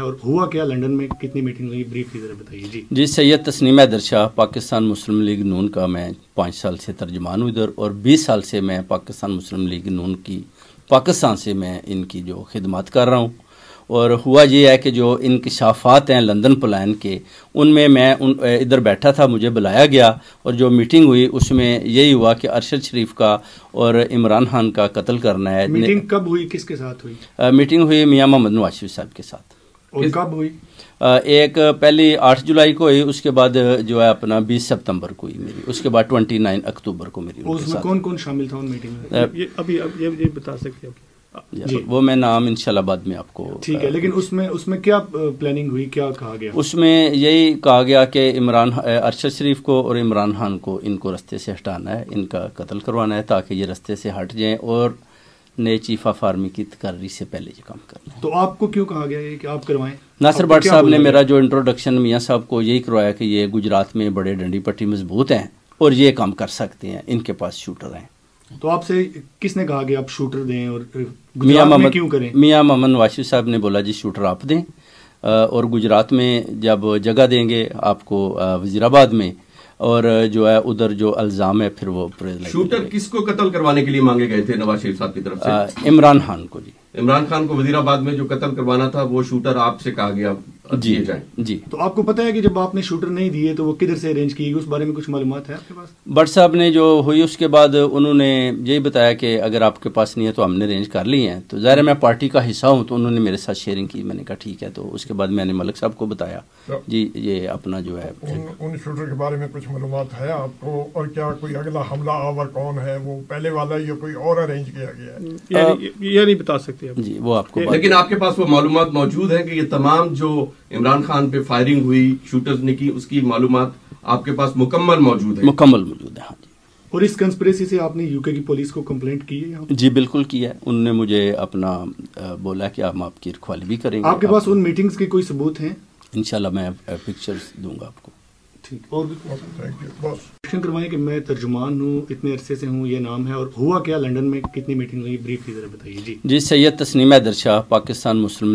اور ہوا کیا لندن میں کتنی میٹنگ ہوئی بریفلی ذرا بتائیے جی سید تسنیم حیدر شاہ پاکستان مسلم لیگ نون کا میں 5 سال سے ترجمان ہوں ادھر، اور 20 سال سے میں پاکستان مسلم لیگ نون کی پاکستان سے میں ان کی جو خدمات کر رہا ہوں۔ اور ہوا یہ ہے کہ جو انکشافات ہیں لندن پلان کے، ان میں ادھر بیٹھا تھا، مجھے بلایا گیا اور جو میٹنگ ہوئی اس میں یہی ہوا کہ ارشد شریف کا اور عمران خان کا قتل کرنا ہے۔ میٹنگ کب ہوئی، کس کے ساتھ ہوئی؟ میٹنگ ہوئی میاں محمد نواز شریف صاحب کے ساتھ۔ اور کب ہوئی؟ ایک پہلی 8 جولائی کو ہوئی، اس کے بعد جو ہے اپنا 20 سپتمبر کو ہوئی میری، اس کے بعد 29 اکتوبر کو میری۔ اس میں کون کون شامل تھا ان میٹنگ میں؟ ابھی یہ بتا سکتے ہیں جی، وہ میں نام انشاءاللہ بعد میں آپ کو۔ ٹھیک ہے، لیکن اس میں کیا پلاننگ ہوئی، کیا کہا گیا؟ اس میں یہی کہا گیا کہ ارشد شریف کو اور عمران خان کو ان کو رستے سے ہٹانا ہے، ان کا قتل کروانا ہے تاکہ یہ رستے سے ہٹ جائیں اور نئے چیف آف آرمی کی تقرری سے پہلے یہ کام کرنا ہے۔ تو آپ کو کیوں کہا گیا یہ کہ آپ کروائیں؟ ناصر بٹ صاحب نے میرا جو انٹروڈکشن میاں صاحب کو یہی کروایا کہ یہ گجرات میں بڑے ڈنڈی پٹی مضبوط ہیں اور یہ کام کر سکتے ہیں، ان کے پاس شوٹر ہیں۔ تو آپ سے کس نے کہا کہ آپ شوٹر دیں اور گجرات میں کیوں کریں؟ میاں محمد نواز شریف صاحب نے بولا جی شوٹر آپ دیں، اور گجرات میں جب جگہ دیں گے آپ کو وزیر آباد میں، اور جو ہے ادھر جو الزام ہے پھر وہ شوٹر کس کو قتل کروانے کے لیے مانگے گئے تھے نواز شریف صاحب کی طرف سے؟ عمران خان کو۔ جی عمران خان کو وزیر آباد میں جو قتل کروانا تھا وہ شوٹر آپ سے کہا گیا دیے جائیں۔ جی، تو آپ کو پتہ ہے کہ جب آپ نے شوٹر نہیں دیے تو وہ کدھر سے ارینج کی گئی، اس بارے میں کچھ معلومات ہے آپ کے پاس؟ بٹ صاحب نے جو ہوئی اس کے بعد انہوں نے یہی بتایا کہ اگر آپ کے پاس نہیں ہے تو ہم نے ارینج کر لی ہیں، تو ظاہر ہے میں پارٹی کا حصہ ہوں تو انہوں نے میرے ساتھ شیئرنگ کی، میں نے کہا ٹھیک ہے۔ تو اس کے بعد میں نے ملک صاحب کو بتایا جی یہ اپنا جو ہے ان شوٹر کے بارے میں کچھ معلومات ہے آپ کو، اور کیا کوئی اگلا حملہ آور کون ہے، وہ پہلے والا یا کوئی اور ارینج کیا گیا ہے؟ یہ نہیں بتا سکتے جی، وہ آپ کو لیکن آپ کے پاس وہ معلومات موجود ہے کہ یہ تمام جو عمران خان پہ فائرنگ ہوئی شوٹرز نے کی، اس کی معلومات آپ کے پاس مکمل موجود ہے؟ مکمل موجود ہے، ہاں جی۔ اور اس کنسپریسی سے آپ نے یو کے کی پولیس کو کمپلینٹ کی ہے؟ جی بالکل کیا ہے، انہوں نے مجھے اپنا بولا کہ ہم آپ کی رکھوالی بھی کریں گے۔ آپ کے پاس ان میٹنگز کے کوئی ثبوت ہیں؟ انشاءاللہ میں پکچرز دوں گا آپ کو۔ ٹھیک، اور بھی کوشچن کروائیں کہ میں ترجمان ہوں، اتنے عرصے سے ہوں، یہ نام ہے، اور ہوا کیا لندن میں کتنی میٹنگ ہوئی بریفلی ذرا بتائیے جی۔ جی سید تسنیم حیدر شاہ پاکستان مسلم